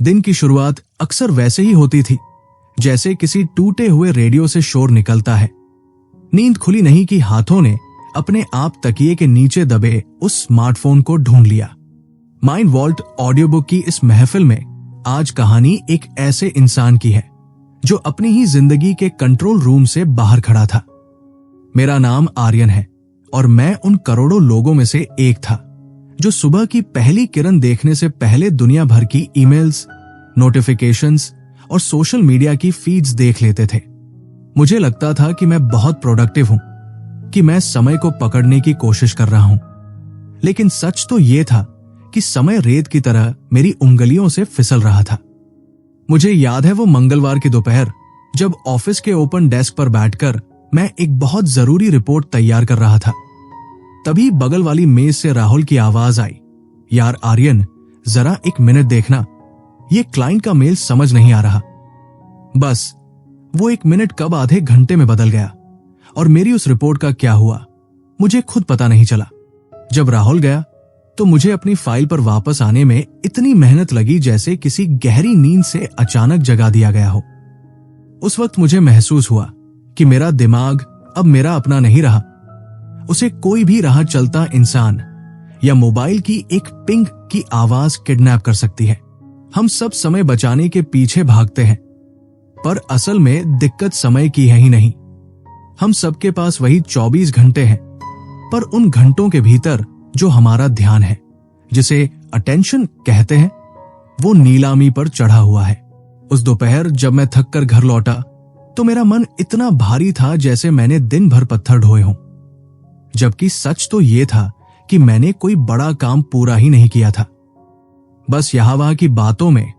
दिन की शुरुआत अक्सर वैसे ही होती थी जैसे किसी टूटे हुए रेडियो से शोर निकलता है। नींद खुली नहीं कि हाथों ने अपने आप तकिए के नीचे दबे उस स्मार्टफोन को ढूंढ लिया। माइंड वॉल्ट ऑडियो बुक की इस महफिल में आज कहानी एक ऐसे इंसान की है जो अपनी ही जिंदगी के कंट्रोल रूम से बाहर खड़ा था। मेरा नाम आर्यन है और मैं उन करोड़ों लोगों में से एक था जो सुबह की पहली किरण देखने से पहले दुनिया भर की ईमेल्स, नोटिफिकेशंस और सोशल मीडिया की फीड्स देख लेते थे। मुझे लगता था कि मैं बहुत प्रोडक्टिव हूं, कि मैं समय को पकड़ने की कोशिश कर रहा हूं। लेकिन सच तो यह था कि समय रेत की तरह मेरी उंगलियों से फिसल रहा था। मुझे याद है वो मंगलवार की दोपहर जब ऑफिस के ओपन डेस्क पर बैठकर मैं एक बहुत जरूरी रिपोर्ट तैयार कर रहा था। तभी बगल वाली मेज से राहुल की आवाज आई, यार आर्यन, जरा एक मिनट देखना, ये क्लाइंट का मेल समझ नहीं आ रहा। बस वो एक मिनट कब आधे घंटे में बदल गया और मेरी उस रिपोर्ट का क्या हुआ मुझे खुद पता नहीं चला। जब राहुल गया तो मुझे अपनी फाइल पर वापस आने में इतनी मेहनत लगी जैसे किसी गहरी नींद से अचानक जगा दिया गया हो। उस वक्त मुझे महसूस हुआ कि मेरा दिमाग अब मेरा अपना नहीं रहा। उसे कोई भी राह चलता इंसान या मोबाइल की एक पिंग की आवाज किडनैप कर सकती है। हम सब समय बचाने के पीछे भागते हैं, पर असल में दिक्कत समय की है ही नहीं। हम सबके पास वही 24 घंटे हैं, पर उन घंटों के भीतर जो हमारा ध्यान है, जिसे अटेंशन कहते हैं, वो नीलामी पर चढ़ा हुआ है। उस दोपहर जब मैं थक कर घर लौटा तो मेरा मन इतना भारी था जैसे मैंने दिन भर पत्थर ढोए हों। जबकि सच तो ये था कि मैंने कोई बड़ा काम पूरा ही नहीं किया था। बस यहां वहां की बातों में,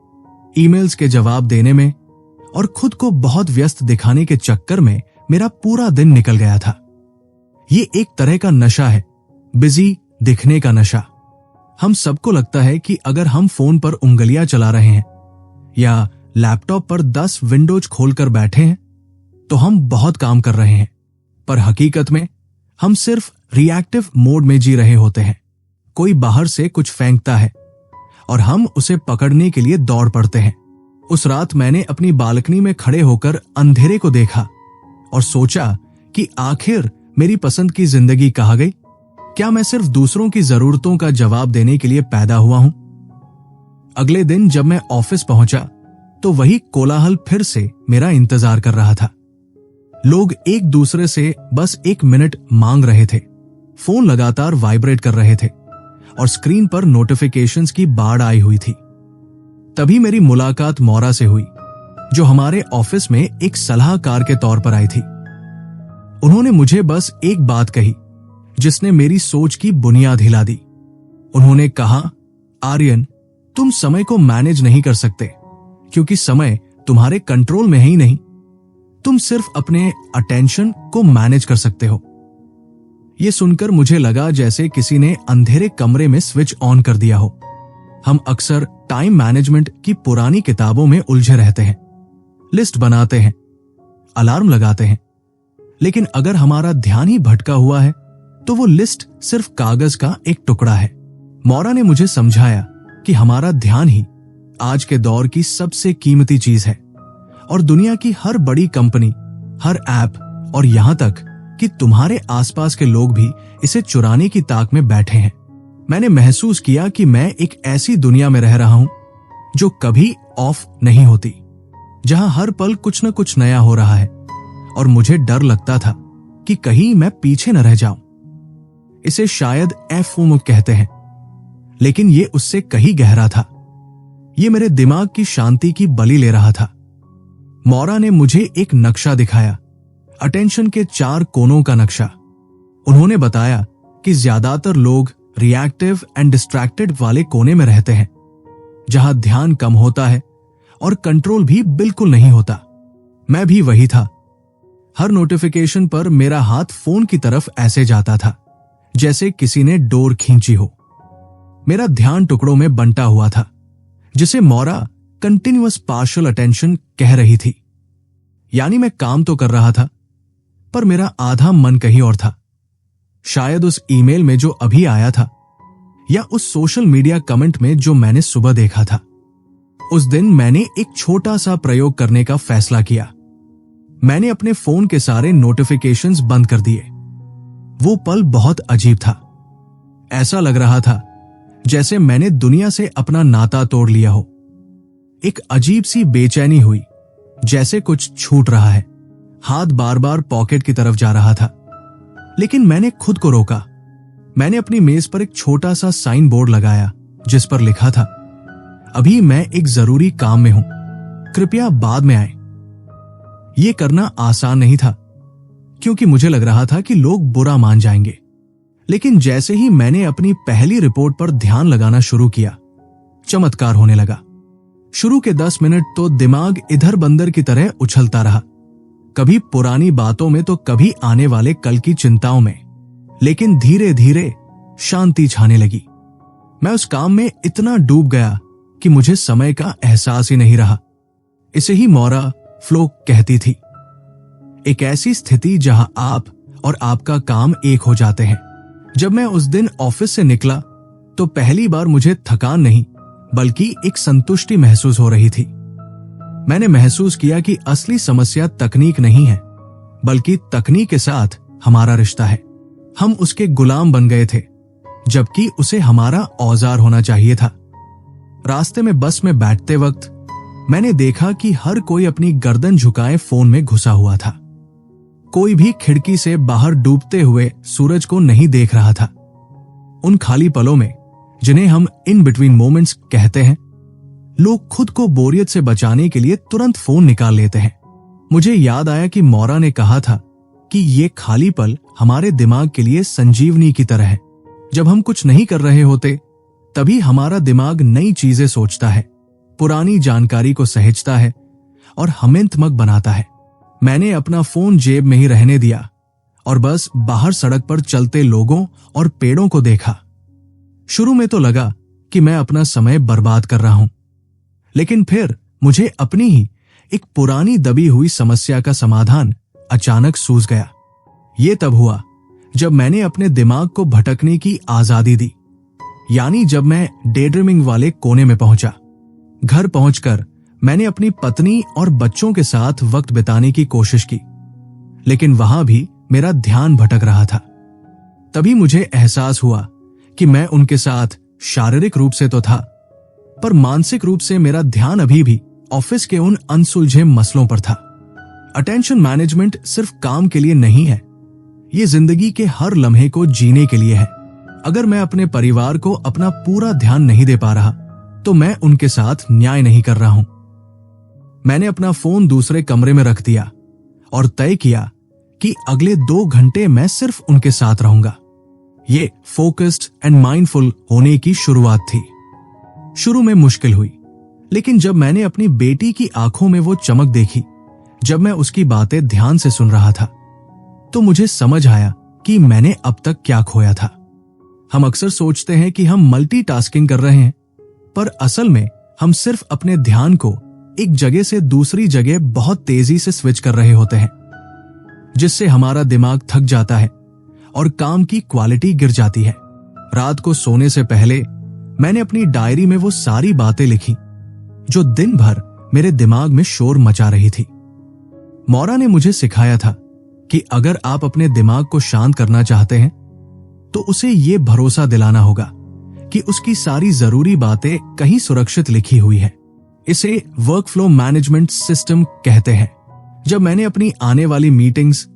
ईमेल्स के जवाब देने में और खुद को बहुत व्यस्त दिखाने के चक्कर में मेरा पूरा दिन निकल गया था। ये एक तरह का नशा है, बिजी दिखने का नशा। हम सबको लगता है कि अगर हम फोन पर उंगलियां चला रहे हैं या लैपटॉप पर 10 विंडोज खोलकर बैठे हैं तो हम बहुत काम कर रहे हैं, पर हकीकत में हम सिर्फ रिएक्टिव मोड में जी रहे होते हैं। कोई बाहर से कुछ फेंकता है और हम उसे पकड़ने के लिए दौड़ पड़ते हैं। उस रात मैंने अपनी बालकनी में खड़े होकर अंधेरे को देखा और सोचा कि आखिर मेरी पसंद की जिंदगी कहाँ गई? क्या मैं सिर्फ दूसरों की जरूरतों का जवाब देने के लिए पैदा हुआ हूं? अगले दिन जब मैं ऑफिस पहुंचा तो वही कोलाहल फिर से मेरा इंतजार कर रहा था। लोग एक दूसरे से बस एक मिनट मांग रहे थे, फोन लगातार वाइब्रेट कर रहे थे और स्क्रीन पर नोटिफिकेशंस की बाढ़ आई हुई थी। तभी मेरी मुलाकात मौरा से हुई, जो हमारे ऑफिस में एक सलाहकार के तौर पर आई थी। उन्होंने मुझे बस एक बात कही जिसने मेरी सोच की बुनियाद हिला दी। उन्होंने कहा, आर्यन, तुम समय को मैनेज नहीं कर सकते क्योंकि समय तुम्हारे कंट्रोल में है ही नहीं। तुम सिर्फ अपने अटेंशन को मैनेज कर सकते हो। यह सुनकर मुझे लगा जैसे किसी ने अंधेरे कमरे में स्विच ऑन कर दिया हो। हम अक्सर टाइम मैनेजमेंट की पुरानी किताबों में उलझे रहते हैं, लिस्ट बनाते हैं, अलार्म लगाते हैं, लेकिन अगर हमारा ध्यान ही भटका हुआ है तो वो लिस्ट सिर्फ कागज का एक टुकड़ा है। मौरा ने मुझे समझाया कि हमारा ध्यान ही आज के दौर की सबसे कीमती चीज है और दुनिया की हर बड़ी कंपनी, हर ऐप और यहां तक कि तुम्हारे आसपास के लोग भी इसे चुराने की ताक में बैठे हैं। मैंने महसूस किया कि मैं एक ऐसी दुनिया में रह रहा हूं जो कभी ऑफ नहीं होती, जहां हर पल कुछ न कुछ नया हो रहा है और मुझे डर लगता था कि कहीं मैं पीछे न रह जाऊं। इसे शायद एफओमो कहते हैं, लेकिन ये उससे कहीं गहरा था। ये मेरे दिमाग की शांति की बलि ले रहा था। मौरा ने मुझे एक नक्शा दिखाया, अटेंशन के 4 कोनों का नक्शा। उन्होंने बताया कि ज्यादातर लोग रिएक्टिव एंड डिस्ट्रैक्टेड वाले कोने में रहते हैं, जहां ध्यान कम होता है और कंट्रोल भी बिल्कुल नहीं होता। मैं भी वही था। हर नोटिफिकेशन पर मेरा हाथ फोन की तरफ ऐसे जाता था जैसे किसी ने डोर खींची हो। मेरा ध्यान टुकड़ों में बंटा हुआ था, जिसे मौरा कंटिन्यूअस पार्शियल अटेंशन कह रही थी। यानी मैं काम तो कर रहा था, पर मेरा आधा मन कहीं और था। शायद उस ईमेल में जो अभी आया था, या उस सोशल मीडिया कमेंट में जो मैंने सुबह देखा था। उस दिन मैंने एक छोटा सा प्रयोग करने का फैसला किया। मैंने अपने फोन के सारे नोटिफिकेशंस बंद कर दिए। वो पल बहुत अजीब था। ऐसा लग रहा था जैसे मैंने दुनिया से अपना नाता तोड़ लिया हो। एक अजीब सी बेचैनी हुई, जैसे कुछ छूट रहा है। हाथ बार बार पॉकेट की तरफ जा रहा था, लेकिन मैंने खुद को रोका। मैंने अपनी मेज पर एक छोटा सा साइन बोर्ड लगाया जिस पर लिखा था, अभी मैं एक जरूरी काम में हूं, कृपया बाद में आए। यह करना आसान नहीं था, क्योंकि मुझे लग रहा था कि लोग बुरा मान जाएंगे। लेकिन जैसे ही मैंने अपनी पहली रिपोर्ट पर ध्यान लगाना शुरू किया, चमत्कार होने लगा। शुरू के 10 मिनट तो दिमाग इधर बंदर की तरह उछलता रहा, कभी पुरानी बातों में तो कभी आने वाले कल की चिंताओं में। लेकिन धीरे धीरे शांति छाने लगी। मैं उस काम में इतना डूब गया कि मुझे समय का एहसास ही नहीं रहा। इसे ही मौरा फ्लो कहती थी, एक ऐसी स्थिति जहां आप और आपका काम एक हो जाते हैं। जब मैं उस दिन ऑफिस से निकला तो पहली बार मुझे थकान नहीं बल्कि एक संतुष्टि महसूस हो रही थी। मैंने महसूस किया कि असली समस्या तकनीक नहीं है, बल्कि तकनीक के साथ हमारा रिश्ता है। हम उसके गुलाम बन गए थे, जबकि उसे हमारा औजार होना चाहिए था। रास्ते में बस में बैठते वक्त मैंने देखा कि हर कोई अपनी गर्दन झुकाए फोन में घुसा हुआ था। कोई भी खिड़की से बाहर डूबते हुए सूरज को नहीं देख रहा था। उन खाली पलों में, जिन्हें हम इन बिटवीन मोमेंट्स कहते हैं, लोग खुद को बोरियत से बचाने के लिए तुरंत फोन निकाल लेते हैं। मुझे याद आया कि मौरा ने कहा था कि ये खाली पल हमारे दिमाग के लिए संजीवनी की तरह है। जब हम कुछ नहीं कर रहे होते, तभी हमारा दिमाग नई चीजें सोचता है, पुरानी जानकारी को सहेजता है और हमें थमक बनाता है। मैंने अपना फोन जेब में ही रहने दिया और बस बाहर सड़क पर चलते लोगों और पेड़ों को देखा। शुरू में तो लगा कि मैं अपना समय बर्बाद कर रहा हूं, लेकिन फिर मुझे अपनी ही एक पुरानी दबी हुई समस्या का समाधान अचानक सूझ गया। ये तब हुआ जब मैंने अपने दिमाग को भटकने की आजादी दी, यानी जब मैं डेड्रीमिंग वाले कोने में पहुंचा। घर पहुंचकर मैंने अपनी पत्नी और बच्चों के साथ वक्त बिताने की कोशिश की, लेकिन वहां भी मेरा ध्यान भटक रहा था। तभी मुझे एहसास हुआ कि मैं उनके साथ शारीरिक रूप से तो था, पर मानसिक रूप से मेरा ध्यान अभी भी ऑफिस के उन अनसुलझे मसलों पर था। अटेंशन मैनेजमेंट सिर्फ काम के लिए नहीं है, ये जिंदगी के हर लम्हे को जीने के लिए है। अगर मैं अपने परिवार को अपना पूरा ध्यान नहीं दे पा रहा, तो मैं उनके साथ न्याय नहीं कर रहा हूं। मैंने अपना फोन दूसरे कमरे में रख दिया और तय किया कि अगले 2 घंटे मैं सिर्फ उनके साथ रहूंगा। ये फोकस्ड एंड माइंडफुल होने की शुरुआत थी। शुरू में मुश्किल हुई, लेकिन जब मैंने अपनी बेटी की आंखों में वो चमक देखी, जब मैं उसकी बातें ध्यान से सुन रहा था, तो मुझे समझ आया कि मैंने अब तक क्या खोया था। हम अक्सर सोचते हैं कि हम मल्टीटास्किंग कर रहे हैं, पर असल में हम सिर्फ अपने ध्यान को एक जगह से दूसरी जगह बहुत तेजी से स्विच कर रहे होते हैं, जिससे हमारा दिमाग थक जाता है और काम की क्वालिटी गिर जाती है। रात को सोने से पहले मैंने अपनी डायरी में वो सारी बातें लिखी जो दिन भर मेरे दिमाग में शोर मचा रही थी। मौरा ने मुझे सिखाया था कि अगर आप अपने दिमाग को शांत करना चाहते हैं, तो उसे ये भरोसा दिलाना होगा कि उसकी सारी जरूरी बातें कहीं सुरक्षित लिखी हुई है। इसे वर्क फ्लो मैनेजमेंट सिस्टम कहते हैं। जब मैंने अपनी आने वाली मीटिंग्स,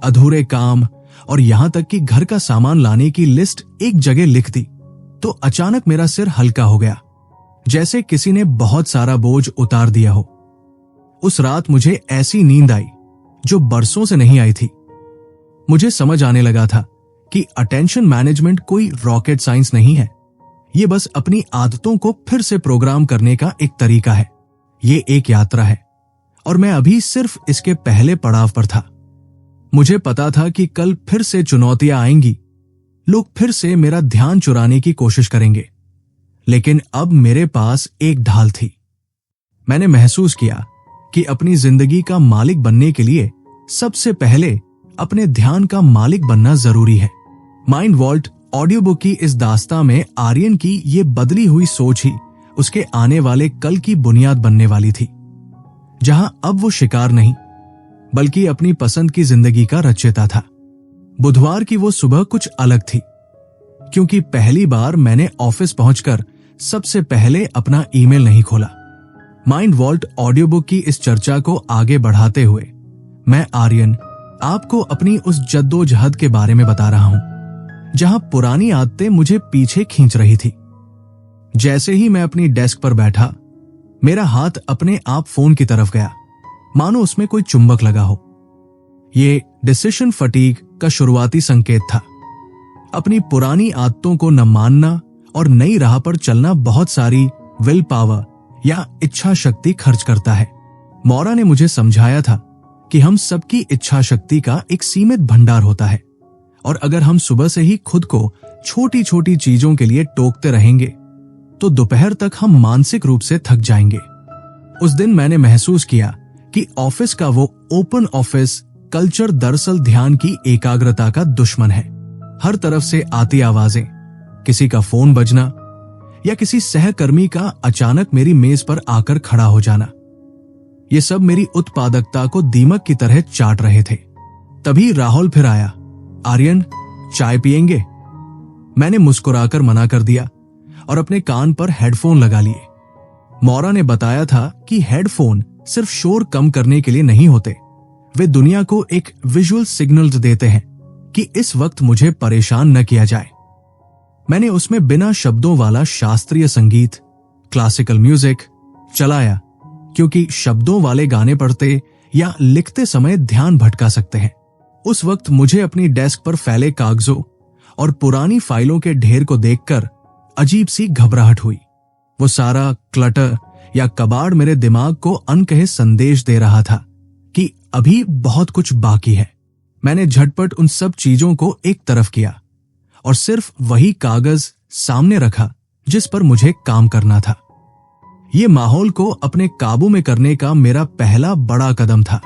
अधूरे काम और यहां तक कि घर का सामान लाने की लिस्ट एक जगह लिख दी, तो अचानक मेरा सिर हल्का हो गया, जैसे किसी ने बहुत सारा बोझ उतार दिया हो। उस रात मुझे ऐसी नींद आई जो बरसों से नहीं आई थी। मुझे समझ आने लगा था कि अटेंशन मैनेजमेंट कोई रॉकेट साइंस नहीं है, ये बस अपनी आदतों को फिर से प्रोग्राम करने का एक तरीका है। ये एक यात्रा है और मैं अभी सिर्फ इसके पहले पड़ाव पर था। मुझे पता था कि कल फिर से चुनौतियां आएंगी, लोग फिर से मेरा ध्यान चुराने की कोशिश करेंगे, लेकिन अब मेरे पास एक ढाल थी। मैंने महसूस किया कि अपनी जिंदगी का मालिक बनने के लिए सबसे पहले अपने ध्यान का मालिक बनना जरूरी है। माइंड वॉल्ट ऑडियो बुक की इस दास्तां में आर्यन की ये बदली हुई सोच ही उसके आने वाले कल की बुनियाद बनने वाली थी, जहां अब वो शिकार नहीं बल्कि अपनी पसंद की जिंदगी का रचयिता था। बुधवार की वो सुबह कुछ अलग थी, क्योंकि पहली बार मैंने ऑफिस पहुंचकर सबसे पहले अपना ईमेल नहीं खोला। माइंड वॉल्ट ऑडियो बुक की इस चर्चा को आगे बढ़ाते हुए मैं आर्यन आपको अपनी उस जद्दोजहद के बारे में बता रहा हूं, जहां पुरानी आदतें मुझे पीछे खींच रही थी। जैसे ही मैं अपनी डेस्क पर बैठा, मेरा हाथ अपने आप फोन की तरफ गया, मानो उसमें कोई चुंबक लगा हो। ये डिसीजन फटीग का शुरुआती संकेत था। अपनी पुरानी आदतों को न मानना और नई राह पर चलना बहुत सारी विल पावर या इच्छा शक्ति खर्च करता है। मौरा ने मुझे समझाया था कि हम सबकी इच्छा शक्ति का एक सीमित भंडार होता है, और अगर हम सुबह से ही खुद को छोटी छोटी चीजों के लिए टोकते रहेंगे तो दोपहर तक हम मानसिक रूप से थक जाएंगे। उस दिन मैंने महसूस किया कि ऑफिस का वो ओपन ऑफिस कल्चर दरअसल ध्यान की एकाग्रता का दुश्मन है। हर तरफ से आती आवाजें, किसी का फोन बजना या किसी सहकर्मी का अचानक मेरी मेज पर आकर खड़ा हो जाना, ये सब मेरी उत्पादकता को दीमक की तरह चाट रहे थे। तभी राहुल फिर आया। आर्यन, चाय पिएंगे? मैंने मुस्कुराकर मना कर दिया और अपने कान पर हेडफोन लगा लिए। मौरा ने बताया था कि हेडफोन सिर्फ शोर कम करने के लिए नहीं होते, वे दुनिया को एक विजुअल सिग्नल देते हैं कि इस वक्त मुझे परेशान न किया जाए। मैंने उसमें बिना शब्दों वाला शास्त्रीय संगीत, क्लासिकल म्यूजिक चलाया, क्योंकि शब्दों वाले गाने पढ़ते या लिखते समय ध्यान भटका सकते हैं। उस वक्त मुझे अपनी डेस्क पर फैले कागजों और पुरानी फाइलों के ढेर को देखकर अजीब सी घबराहट हुई। वो सारा क्लटर या कबाड़ मेरे दिमाग को अनकहे संदेश दे रहा था कि अभी बहुत कुछ बाकी है। मैंने झटपट उन सब चीजों को एक तरफ किया और सिर्फ वही कागज सामने रखा जिस पर मुझे काम करना था। ये माहौल को अपने काबू में करने का मेरा पहला बड़ा कदम था।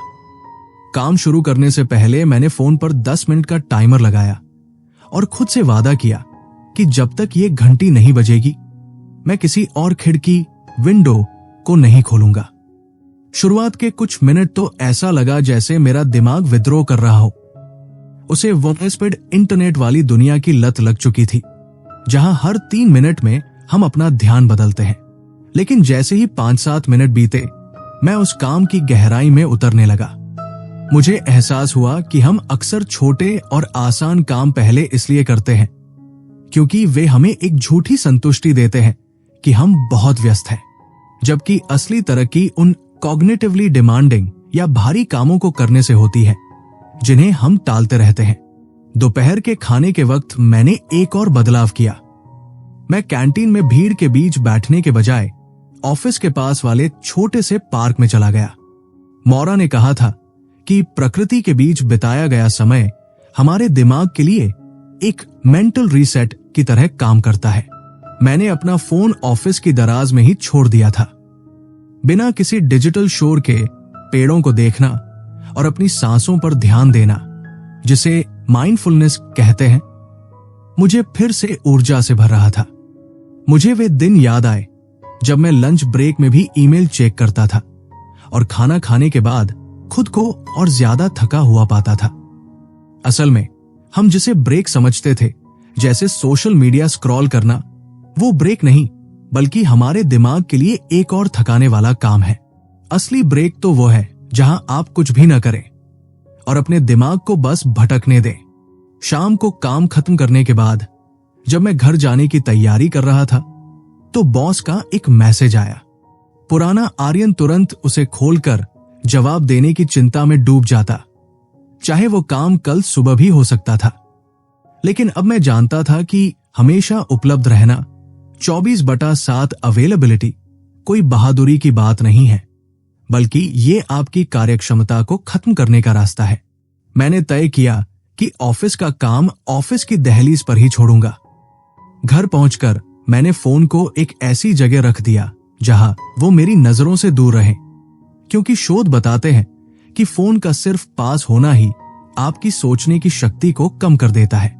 काम शुरू करने से पहले मैंने फोन पर 10 मिनट का टाइमर लगाया और खुद से वादा किया कि जब तक ये घंटी नहीं बजेगी, मैं किसी और खिड़की, विंडो को नहीं खोलूंगा। शुरुआत के कुछ मिनट तो ऐसा लगा जैसे मेरा दिमाग विद्रोह कर रहा हो। उसे वन स्पीड इंटरनेट वाली दुनिया की लत लग चुकी थी, जहां हर 3 मिनट में हम अपना ध्यान बदलते हैं। लेकिन जैसे ही 5-7 मिनट बीते, मैं उस काम की गहराई में उतरने लगा। मुझे एहसास हुआ कि हम अक्सर छोटे और आसान काम पहले इसलिए करते हैं क्योंकि वे हमें एक झूठी संतुष्टि देते हैं कि हम बहुत व्यस्त हैं, जबकि असली तरक्की उन कॉग्निटिवली डिमांडिंग या भारी कामों को करने से होती है जिन्हें हम टालते रहते हैं। दोपहर के खाने के वक्त मैंने एक और बदलाव किया। मैं कैंटीन में भीड़ के बीच बैठने के बजाय ऑफिस के पास वाले छोटे से पार्क में चला गया। मौरा ने कहा था कि प्रकृति के बीच बिताया गया समय हमारे दिमाग के लिए एक मेंटल रीसेट की तरह काम करता है। मैंने अपना फोन ऑफिस की दराज में ही छोड़ दिया था। बिना किसी डिजिटल शोर के पेड़ों को देखना और अपनी सांसों पर ध्यान देना, जिसे माइंडफुलनेस कहते हैं, मुझे फिर से ऊर्जा से भर रहा था। मुझे वे दिन याद आए जब मैं लंच ब्रेक में भी ईमेल चेक करता था और खाना खाने के बाद खुद को और ज्यादा थका हुआ पाता था। असल में हम जिसे ब्रेक समझते थे, जैसे सोशल मीडिया स्क्रॉल करना, वो ब्रेक नहीं बल्कि हमारे दिमाग के लिए एक और थकाने वाला काम है। असली ब्रेक तो वो है जहां आप कुछ भी न करें और अपने दिमाग को बस भटकने दें। शाम को काम खत्म करने के बाद जब मैं घर जाने की तैयारी कर रहा था तो बॉस का एक मैसेज आया। पुराना आर्यन तुरंत उसे खोलकर जवाब देने की चिंता में डूब जाता, चाहे वो काम कल सुबह भी हो सकता था। लेकिन अब मैं जानता था कि हमेशा उपलब्ध रहना, 24/7 अवेलेबिलिटी कोई बहादुरी की बात नहीं है, बल्कि ये आपकी कार्यक्षमता को खत्म करने का रास्ता है। मैंने तय किया कि ऑफिस का काम ऑफिस की दहलीज पर ही छोड़ूंगा। घर पहुंचकर मैंने फोन को एक ऐसी जगह रख दिया जहां वो मेरी नजरों से दूर रहे, क्योंकि शोध बताते हैं कि फोन का सिर्फ पास होना ही आपकी सोचने की शक्ति को कम कर देता है।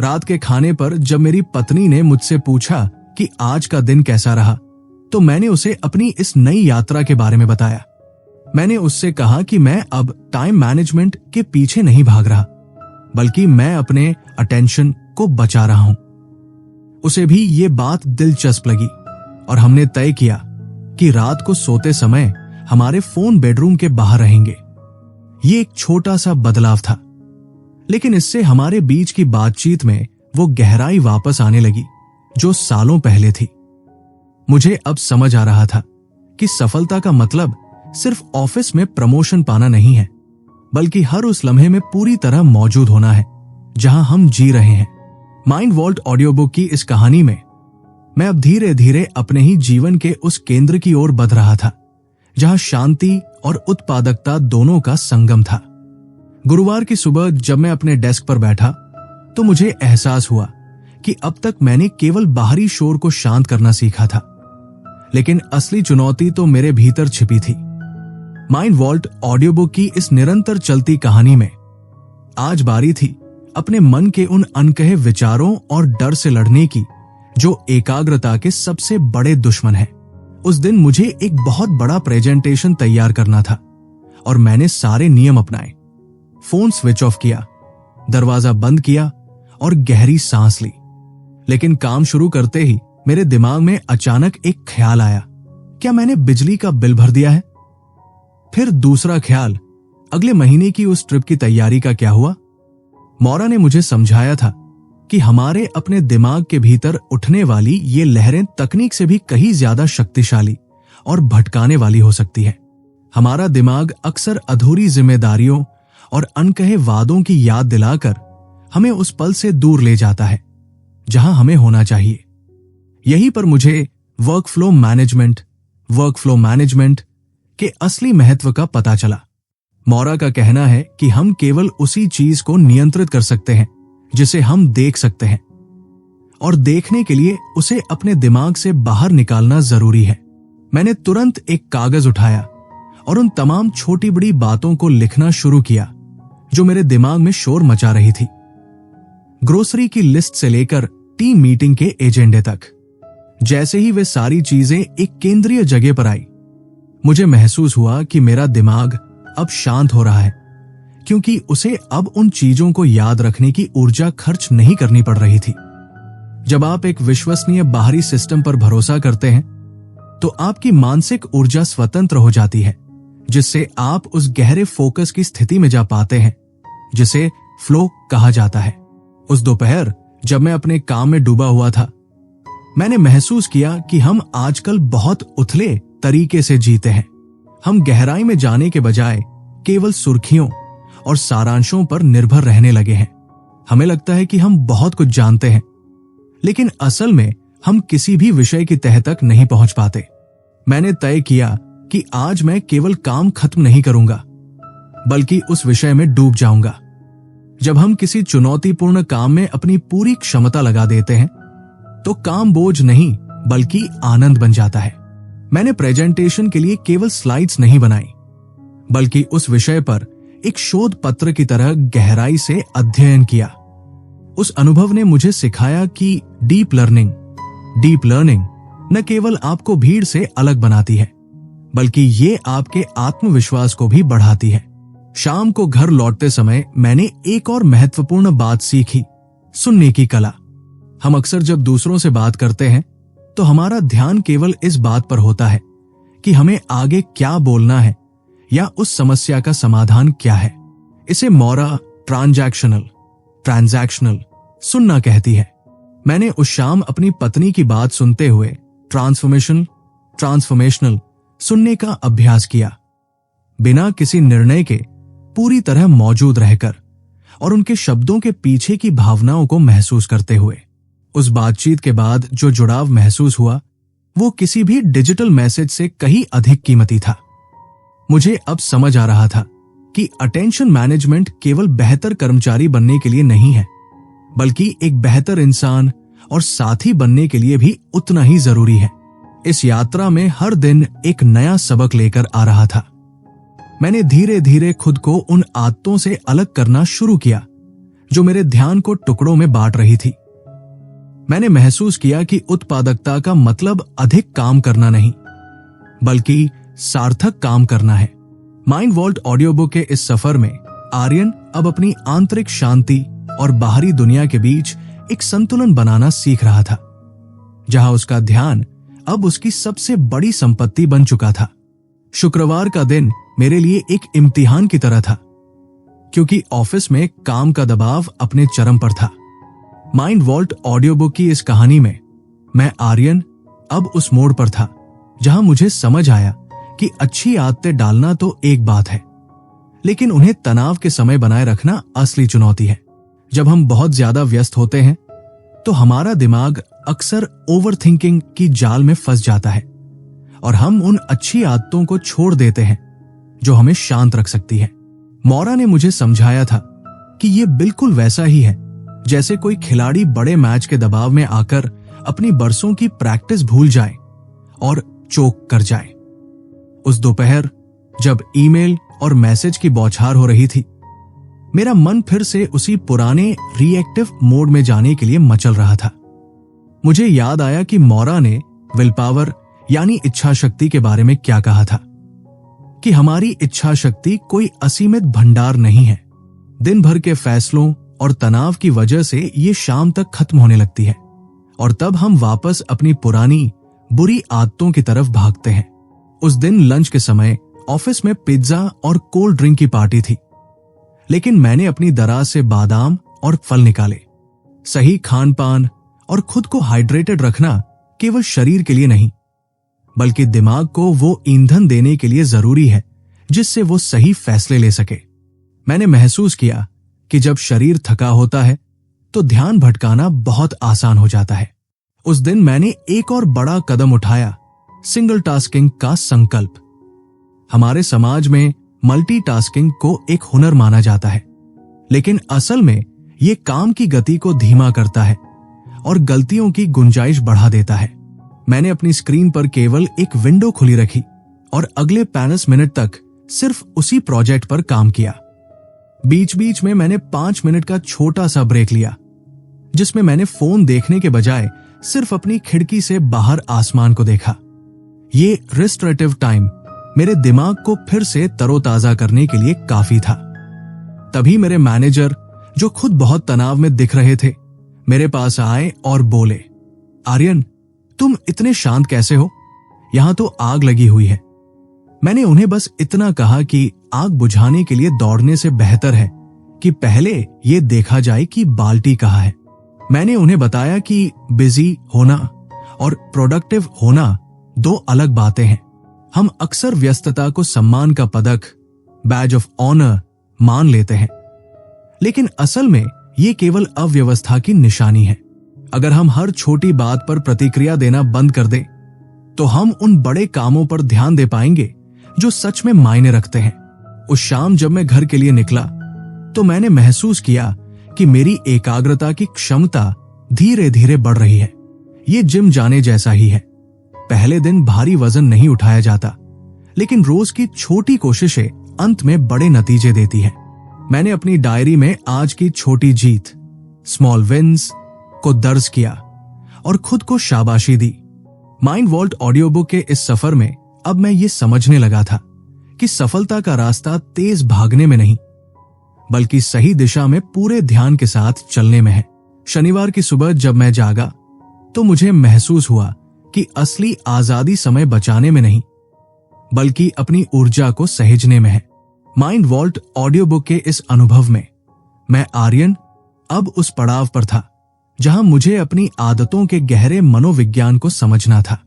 रात के खाने पर जब मेरी पत्नी ने मुझसे पूछा कि आज का दिन कैसा रहा, तो मैंने उसे अपनी इस नई यात्रा के बारे में बताया। मैंने उससे कहा कि मैं अब टाइम मैनेजमेंट के पीछे नहीं भाग रहा, बल्कि मैं अपने अटेंशन को बचा रहा हूं। उसे भी ये बात दिलचस्प लगी और हमने तय किया कि रात को सोते समय हमारे फोन बेडरूम के बाहर रहेंगे। ये एक छोटा सा बदलाव था, लेकिन इससे हमारे बीच की बातचीत में वो गहराई वापस आने लगी जो सालों पहले थी। मुझे अब समझ आ रहा था कि सफलता का मतलब सिर्फ ऑफिस में प्रमोशन पाना नहीं है, बल्कि हर उस लम्हे में पूरी तरह मौजूद होना है जहां हम जी रहे हैं। माइंड वॉल्ट ऑडियो बुक की इस कहानी में मैं अब धीरे धीरे अपने ही जीवन के उस केंद्र की ओर बढ़ रहा था जहां शांति और उत्पादकता दोनों का संगम था। गुरुवार की सुबह जब मैं अपने डेस्क पर बैठा तो मुझे एहसास हुआ कि अब तक मैंने केवल बाहरी शोर को शांत करना सीखा था, लेकिन असली चुनौती तो मेरे भीतर छिपी थी। माइंड वॉल्ट ऑडियो बुक की इस निरंतर चलती कहानी में आज बारी थी अपने मन के उन अनकहे विचारों और डर से लड़ने की जो एकाग्रता के सबसे बड़े दुश्मन हैं। उस दिन मुझे एक बहुत बड़ा प्रेजेंटेशन तैयार करना था और मैंने सारे नियम अपनाए। फोन स्विच ऑफ किया, दरवाजा बंद किया और गहरी सांस ली। लेकिन काम शुरू करते ही मेरे दिमाग में अचानक एक ख्याल आया, क्या मैंने बिजली का बिल भर दिया है? फिर दूसरा ख्याल, अगले महीने की उस ट्रिप की तैयारी का क्या हुआ? मौरा ने मुझे समझाया था कि हमारे अपने दिमाग के भीतर उठने वाली ये लहरें तकनीक से भी कहीं ज्यादा शक्तिशाली और भटकाने वाली हो सकती है। हमारा दिमाग अक्सर अधूरी जिम्मेदारियों और अनकहे वादों की याद दिलाकर हमें उस पल से दूर ले जाता है जहां हमें होना चाहिए। यहीं पर मुझे वर्कफ्लो मैनेजमेंट के असली महत्व का पता चला। मौरा का कहना है कि हम केवल उसी चीज को नियंत्रित कर सकते हैं जिसे हम देख सकते हैं, और देखने के लिए उसे अपने दिमाग से बाहर निकालना जरूरी है। मैंने तुरंत एक कागज उठाया और उन तमाम छोटी बड़ी बातों को लिखना शुरू किया जो मेरे दिमाग में शोर मचा रही थी। ग्रोसरी की लिस्ट से लेकर टीम मीटिंग के एजेंडे तक। जैसे ही वे सारी चीजें एक केंद्रीय जगह पर आई, मुझे महसूस हुआ कि मेरा दिमाग अब शांत हो रहा है, क्योंकि उसे अब उन चीजों को याद रखने की ऊर्जा खर्च नहीं करनी पड़ रही थी। जब आप एक विश्वसनीय बाहरी सिस्टम पर भरोसा करते हैं तो आपकी मानसिक ऊर्जा स्वतंत्र हो जाती है, जिससे आप उस गहरे फोकस की स्थिति में जा पाते हैं जिसे फ्लो कहा जाता है। उस दोपहर जब मैं अपने काम में डूबा हुआ था, मैंने महसूस किया कि हम आजकल बहुत उथले तरीके से जीते हैं। हम गहराई में जाने के बजाय केवल सुर्खियों और सारांशों पर निर्भर रहने लगे हैं। हमें लगता है कि हम बहुत कुछ जानते हैं, लेकिन असल में हम किसी भी विषय की तह तक नहीं पहुंच पाते। मैंने तय किया कि आज मैं केवल काम खत्म नहीं करूंगा, बल्कि उस विषय में डूब जाऊंगा। जब हम किसी चुनौतीपूर्ण काम में अपनी पूरी क्षमता लगा देते हैं तो काम बोझ नहीं बल्कि आनंद बन जाता है। मैंने प्रेजेंटेशन के लिए केवल स्लाइड्स नहीं बनाई, बल्कि उस विषय पर एक शोध पत्र की तरह गहराई से अध्ययन किया। उस अनुभव ने मुझे सिखाया कि डीप लर्निंग न केवल आपको भीड़ से अलग बनाती है, बल्कि ये आपके आत्मविश्वास को भी बढ़ाती है। शाम को घर लौटते समय मैंने एक और महत्वपूर्ण बात सीखी, सुनने की कला। हम अक्सर जब दूसरों से बात करते हैं तो हमारा ध्यान केवल इस बात पर होता है कि हमें आगे क्या बोलना है या उस समस्या का समाधान क्या है। इसे मौरा ट्रांजैक्शनल सुनना कहती है। मैंने उस शाम अपनी पत्नी की बात सुनते हुए ट्रांसफॉर्मेशनल सुनने का अभ्यास किया, बिना किसी निर्णय के पूरी तरह मौजूद रहकर और उनके शब्दों के पीछे की भावनाओं को महसूस करते हुए। उस बातचीत के बाद जो जुड़ाव महसूस हुआ वो किसी भी डिजिटल मैसेज से कहीं अधिक कीमती था। मुझे अब समझ आ रहा था कि अटेंशन मैनेजमेंट केवल बेहतर कर्मचारी बनने के लिए नहीं है, बल्कि एक बेहतर इंसान और साथी बनने के लिए भी उतना ही जरूरी है। इस यात्रा में हर दिन एक नया सबक लेकर आ रहा था। मैंने धीरे धीरे खुद को उन आदतों से अलग करना शुरू किया जो मेरे ध्यान को टुकड़ों में बांट रही थी। मैंने महसूस किया कि उत्पादकता का मतलब अधिक काम करना नहीं, बल्कि सार्थक काम करना है। माइंड वॉल्ट ऑडियो बुक के इस सफर में आर्यन अब अपनी आंतरिक शांति और बाहरी दुनिया के बीच एक संतुलन बनाना सीख रहा था, जहां उसका ध्यान अब उसकी सबसे बड़ी संपत्ति बन चुका था। शुक्रवार का दिन मेरे लिए एक इम्तिहान की तरह था, क्योंकि ऑफिस में काम का दबाव अपने चरम पर था। माइंड वॉल्ट ऑडियो बुक की इस कहानी में मैं आर्यन अब उस मोड़ पर था जहां मुझे समझ आया कि अच्छी आदतें डालना तो एक बात है, लेकिन उन्हें तनाव के समय बनाए रखना असली चुनौती है। जब हम बहुत ज्यादा व्यस्त होते हैं तो हमारा दिमाग अक्सर ओवरथिंकिंग की जाल में फंस जाता है और हम उन अच्छी आदतों को छोड़ देते हैं जो हमें शांत रख सकती है। मौरा ने मुझे समझाया था कि यह बिल्कुल वैसा ही है जैसे कोई खिलाड़ी बड़े मैच के दबाव में आकर अपनी बरसों की प्रैक्टिस भूल जाए और चोक कर जाए। उस दोपहर जब ईमेल और मैसेज की बौछार हो रही थी, मेरा मन फिर से उसी पुराने रिएक्टिव मोड में जाने के लिए मचल रहा था। मुझे याद आया कि मौरा ने विल पावर यानी इच्छा शक्ति के बारे में क्या कहा था, कि हमारी इच्छा शक्ति कोई असीमित भंडार नहीं है। दिन भर के फैसलों और तनाव की वजह से ये शाम तक खत्म होने लगती है और तब हम वापस अपनी पुरानी बुरी आदतों की तरफ भागते हैं। उस दिन लंच के समय ऑफिस में पिज्जा और कोल्ड ड्रिंक की पार्टी थी, लेकिन मैंने अपनी दराज से बादाम और फल निकाले। सही खान पान और खुद को हाइड्रेटेड रखना केवल शरीर के लिए नहीं, बल्कि दिमाग को वो ईंधन देने के लिए जरूरी है जिससे वो सही फैसले ले सके। मैंने महसूस किया कि जब शरीर थका होता है तो ध्यान भटकाना बहुत आसान हो जाता है। उस दिन मैंने एक और बड़ा कदम उठाया, सिंगल टास्किंग का संकल्प। हमारे समाज में मल्टीटास्किंग को एक हुनर माना जाता है, लेकिन असल में यह काम की गति को धीमा करता है और गलतियों की गुंजाइश बढ़ा देता है। मैंने अपनी स्क्रीन पर केवल एक विंडो खुली रखी और अगले 5 मिनट तक सिर्फ उसी प्रोजेक्ट पर काम किया। बीच बीच में मैंने 5 मिनट का छोटा सा ब्रेक लिया, जिसमें मैंने फोन देखने के बजाय सिर्फ अपनी खिड़की से बाहर आसमान को देखा। ये रिस्ट्रेटिव टाइम मेरे दिमाग को फिर से तरोताजा करने के लिए काफी था। तभी मेरे मैनेजर, जो खुद बहुत तनाव में दिख रहे थे, मेरे पास आए और बोले, आर्यन, तुम इतने शांत कैसे हो? यहां तो आग लगी हुई है। मैंने उन्हें बस इतना कहा कि आग बुझाने के लिए दौड़ने से बेहतर है कि पहले ये देखा जाए कि बाल्टी कहाँ है। मैंने उन्हें बताया कि बिजी होना और प्रोडक्टिव होना 2 अलग बातें हैं। हम अक्सर व्यस्तता को सम्मान का पदक, बैज ऑफ ऑनर मान लेते हैं, लेकिन असल में ये केवल अव्यवस्था की निशानी है। अगर हम हर छोटी बात पर प्रतिक्रिया देना बंद कर दें, तो हम उन बड़े कामों पर ध्यान दे पाएंगे जो सच में मायने रखते हैं। उस शाम जब मैं घर के लिए निकला, तो मैंने महसूस किया कि मेरी एकाग्रता की क्षमता धीरे धीरे बढ़ रही है। ये जिम जाने जैसा ही है। पहले दिन भारी वजन नहीं उठाया जाता, लेकिन रोज की छोटी कोशिशें अंत में बड़े नतीजे देती है। मैंने अपनी डायरी में आज की छोटी जीत, स्मॉल विन्स को दर्ज किया और खुद को शाबाशी दी। माइंड वॉल्ट ऑडियो बुक के इस सफर में अब मैं ये समझने लगा था कि सफलता का रास्ता तेज भागने में नहीं, बल्कि सही दिशा में पूरे ध्यान के साथ चलने में है। शनिवार की सुबह जब मैं जागा, तो मुझे महसूस हुआ कि असली आजादी समय बचाने में नहीं, बल्कि अपनी ऊर्जा को सहेजने में है। माइंड वॉल्ट ऑडियो बुक के इस अनुभव में मैं आर्यन अब उस पड़ाव पर था जहां मुझे अपनी आदतों के गहरे मनोविज्ञान को समझना था।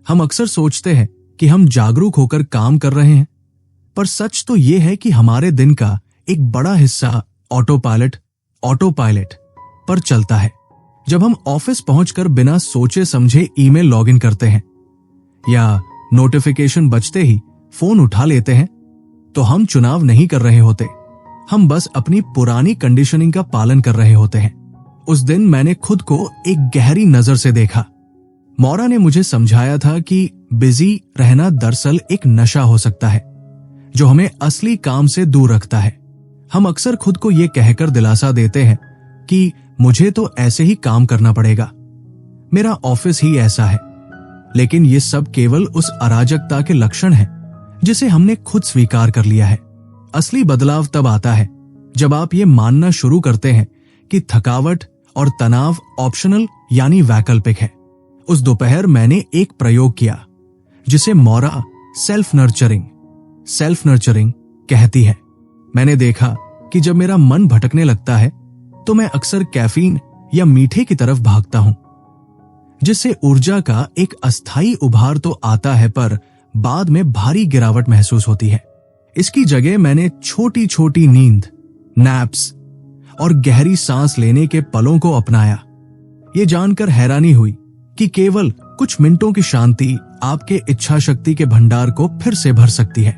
हम अक्सर सोचते हैं कि हम जागरूक होकर काम कर रहे हैं, पर सच तो यह है कि हमारे दिन का एक बड़ा हिस्सा ऑटो पायलट पर चलता है। जब हम ऑफिस पहुंचकर बिना सोचे समझे ईमेल लॉगिन करते हैं या नोटिफिकेशन बजते ही फोन उठा लेते हैं, तो हम चुनाव नहीं कर रहे होते, हम बस अपनी पुरानी कंडीशनिंग का पालन कर रहे होते हैं। उस दिन मैंने खुद को एक गहरी नजर से देखा। मौरा ने मुझे समझाया था कि बिजी रहना दरअसल एक नशा हो सकता है जो हमें असली काम से दूर रखता है। हम अक्सर खुद को यह कहकर दिलासा देते हैं कि मुझे तो ऐसे ही काम करना पड़ेगा, मेरा ऑफिस ही ऐसा है। लेकिन ये सब केवल उस अराजकता के लक्षण हैं जिसे हमने खुद स्वीकार कर लिया है। असली बदलाव तब आता है जब आप ये मानना शुरू करते हैं कि थकावट और तनाव ऑप्शनल यानी वैकल्पिक है। उस दोपहर मैंने एक प्रयोग किया जिसे मौरा सेल्फ नर्चरिंग कहती है। मैंने देखा कि जब मेरा मन भटकने लगता है तो मैं अक्सर कैफीन या मीठे की तरफ भागता हूं, जिससे ऊर्जा का एक अस्थायी उभार तो आता है पर बाद में भारी गिरावट महसूस होती है। इसकी जगह मैंने छोटी छोटी नींद, नैप्स और गहरी सांस लेने के पलों को अपनाया। ये जानकर हैरानी हुई कि केवल कुछ मिनटों की शांति आपके इच्छा शक्ति के भंडार को फिर से भर सकती है।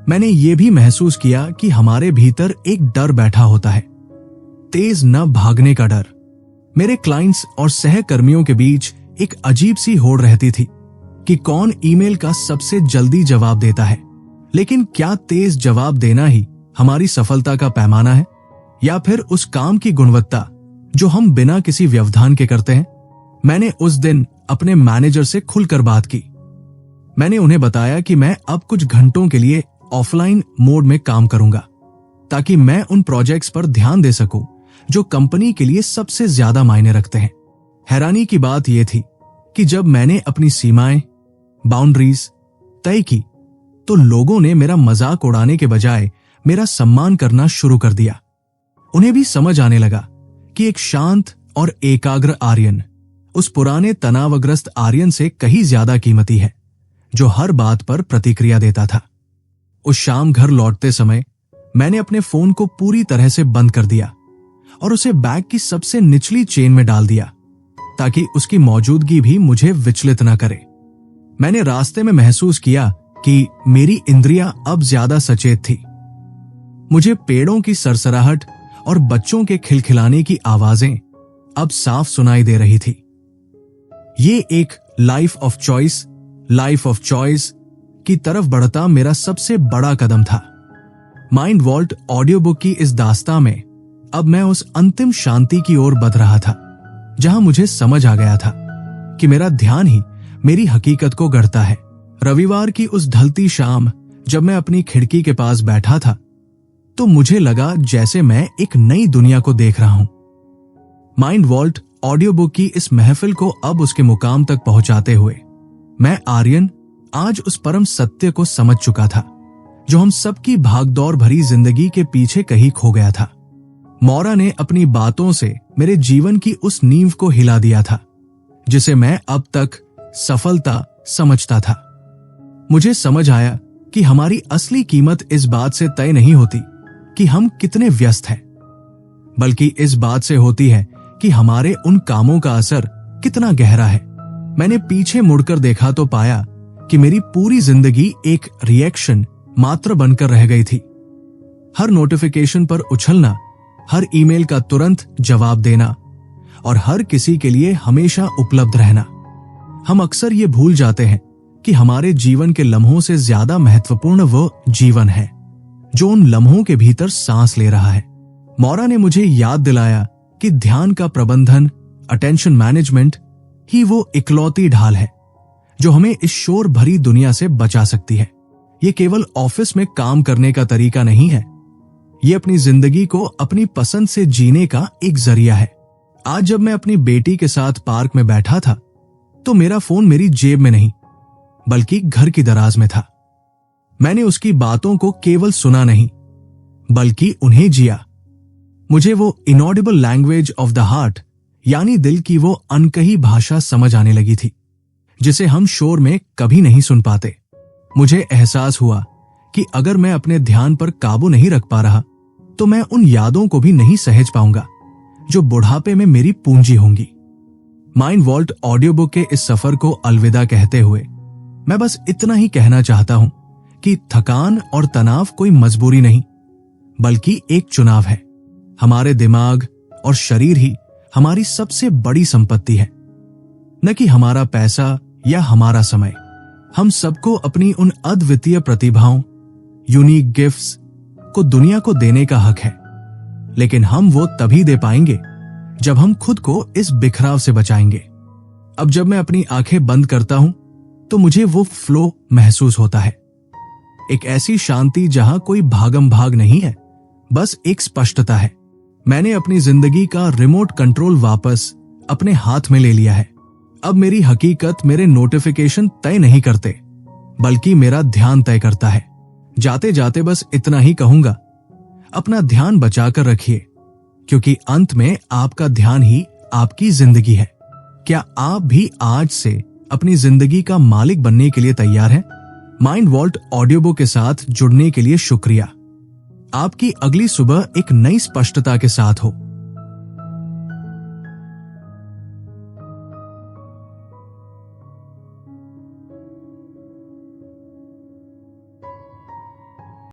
मैंने ये भी महसूस किया कि हमारे भीतर एक डर बैठा होता है, तेज न भागने का डर। मेरे क्लाइंट्स और सहकर्मियों के बीच एक अजीब सी होड़ रहती थी कि कौन ईमेल का सबसे जल्दी जवाब देता है। लेकिन क्या तेज जवाब देना ही हमारी सफलता का पैमाना है, या फिर उस काम की गुणवत्ता जो हम बिना किसी व्यवधान के करते हैं? मैंने उस दिन अपने मैनेजर से खुलकर बात की। मैंने उन्हें बताया कि मैं अब कुछ घंटों के लिए ऑफलाइन मोड में काम करूंगा ताकि मैं उन प्रोजेक्ट्स पर ध्यान दे सकूं जो कंपनी के लिए सबसे ज्यादा मायने रखते हैं। हैरानी की बात यह थी कि जब मैंने अपनी सीमाएं, बाउंड्रीज तय की तो लोगों ने मेरा मजाक उड़ाने के बजाय मेरा सम्मान करना शुरू कर दिया। उन्हें भी समझ आने लगा कि एक शांत और एकाग्र आर्यन उस पुराने तनावग्रस्त आर्यन से कहीं ज्यादा कीमती है जो हर बात पर प्रतिक्रिया देता था। उस शाम घर लौटते समय मैंने अपने फोन को पूरी तरह से बंद कर दिया और उसे बैग की सबसे निचली चेन में डाल दिया ताकि उसकी मौजूदगी भी मुझे विचलित न करे। मैंने रास्ते में महसूस किया कि मेरी इंद्रियां अब ज्यादा सचेत थी। मुझे पेड़ों की सरसराहट और बच्चों के खिलखिलाने की आवाजें अब साफ सुनाई दे रही थी। ये एक लाइफ ऑफ चॉइस की तरफ बढ़ता मेरा सबसे बड़ा कदम था। माइंड वॉल्ट ऑडियो बुक की इस दास्तां में अब मैं उस अंतिम शांति की ओर बढ़ रहा था जहां मुझे समझ आ गया था कि मेरा ध्यान ही मेरी हकीकत को गढ़ता है। रविवार की उस ढलती शाम जब मैं अपनी खिड़की के पास बैठा था तो मुझे लगा जैसे मैं एक नई दुनिया को देख रहा हूं। माइंड वॉल्ट ऑडियो बुक की इस महफिल को अब उसके मुकाम तक पहुंचाते हुए मैं आर्यन आज उस परम सत्य को समझ चुका था जो हम सबकी भागदौड़ भरी जिंदगी के पीछे कहीं खो गया था। मौरा ने अपनी बातों से मेरे जीवन की उस नींव को हिला दिया था जिसे मैं अब तक सफलता समझता था। मुझे समझ आया कि हमारी असली कीमत इस बात से तय नहीं होती कि हम कितने व्यस्त हैं, बल्कि इस बात से होती है कि हमारे उन कामों का असर कितना गहरा है। मैंने पीछे मुड़कर देखा तो पाया कि मेरी पूरी जिंदगी एक रिएक्शन मात्र बनकर रह गई थी। हर नोटिफिकेशन पर उछलना, हर ईमेल का तुरंत जवाब देना और हर किसी के लिए हमेशा उपलब्ध रहना। हम अक्सर ये भूल जाते हैं कि हमारे जीवन के लम्हों से ज्यादा महत्वपूर्ण वो जीवन है जो उन लम्हों के भीतर सांस ले रहा है। मौरा ने मुझे याद दिलाया कि ध्यान का प्रबंधन, अटेंशन मैनेजमेंट ही वो इकलौती ढाल है जो हमें इस शोर भरी दुनिया से बचा सकती है। ये केवल ऑफिस में काम करने का तरीका नहीं है, ये अपनी जिंदगी को अपनी पसंद से जीने का एक जरिया है। आज जब मैं अपनी बेटी के साथ पार्क में बैठा था तो मेरा फोन मेरी जेब में नहीं बल्कि घर की दराज में था। मैंने उसकी बातों को केवल सुना नहीं बल्कि उन्हें जिया। मुझे वो inaudible language of the heart यानी दिल की वो अनकही भाषा समझ आने लगी थी जिसे हम शोर में कभी नहीं सुन पाते। मुझे एहसास हुआ कि अगर मैं अपने ध्यान पर काबू नहीं रख पा रहा तो मैं उन यादों को भी नहीं सहेज पाऊंगा जो बुढ़ापे में मेरी पूंजी होंगी। माइंड वॉल्ट ऑडियो बुक के इस सफर को अलविदा कहते हुए मैं बस इतना ही कहना चाहता हूं कि थकान और तनाव कोई मजबूरी नहीं बल्कि एक चुनाव है। हमारे दिमाग और शरीर ही हमारी सबसे बड़ी संपत्ति है, न कि हमारा पैसा या हमारा समय। हम सबको अपनी उन अद्वितीय प्रतिभाओं, यूनिक गिफ्ट्स को दुनिया को देने का हक है, लेकिन हम वो तभी दे पाएंगे जब हम खुद को इस बिखराव से बचाएंगे। अब जब मैं अपनी आंखें बंद करता हूं तो मुझे वो फ्लो महसूस होता है, एक ऐसी शांति जहां कोई भागम भाग नहीं है, बस एक स्पष्टता है। मैंने अपनी जिंदगी का रिमोट कंट्रोल वापस अपने हाथ में ले लिया है। अब मेरी हकीकत मेरे नोटिफिकेशन तय नहीं करते, बल्कि मेरा ध्यान तय करता है। जाते जाते बस इतना ही कहूंगा, अपना ध्यान बचाकर रखिए, क्योंकि अंत में आपका ध्यान ही आपकी जिंदगी है। क्या आप भी आज से अपनी जिंदगी का मालिक बनने के लिए तैयार हैं? माइंड वॉल्ट ऑडियो बुक के साथ जुड़ने के लिए शुक्रिया। आपकी अगली सुबह एक नई स्पष्टता के साथ हो।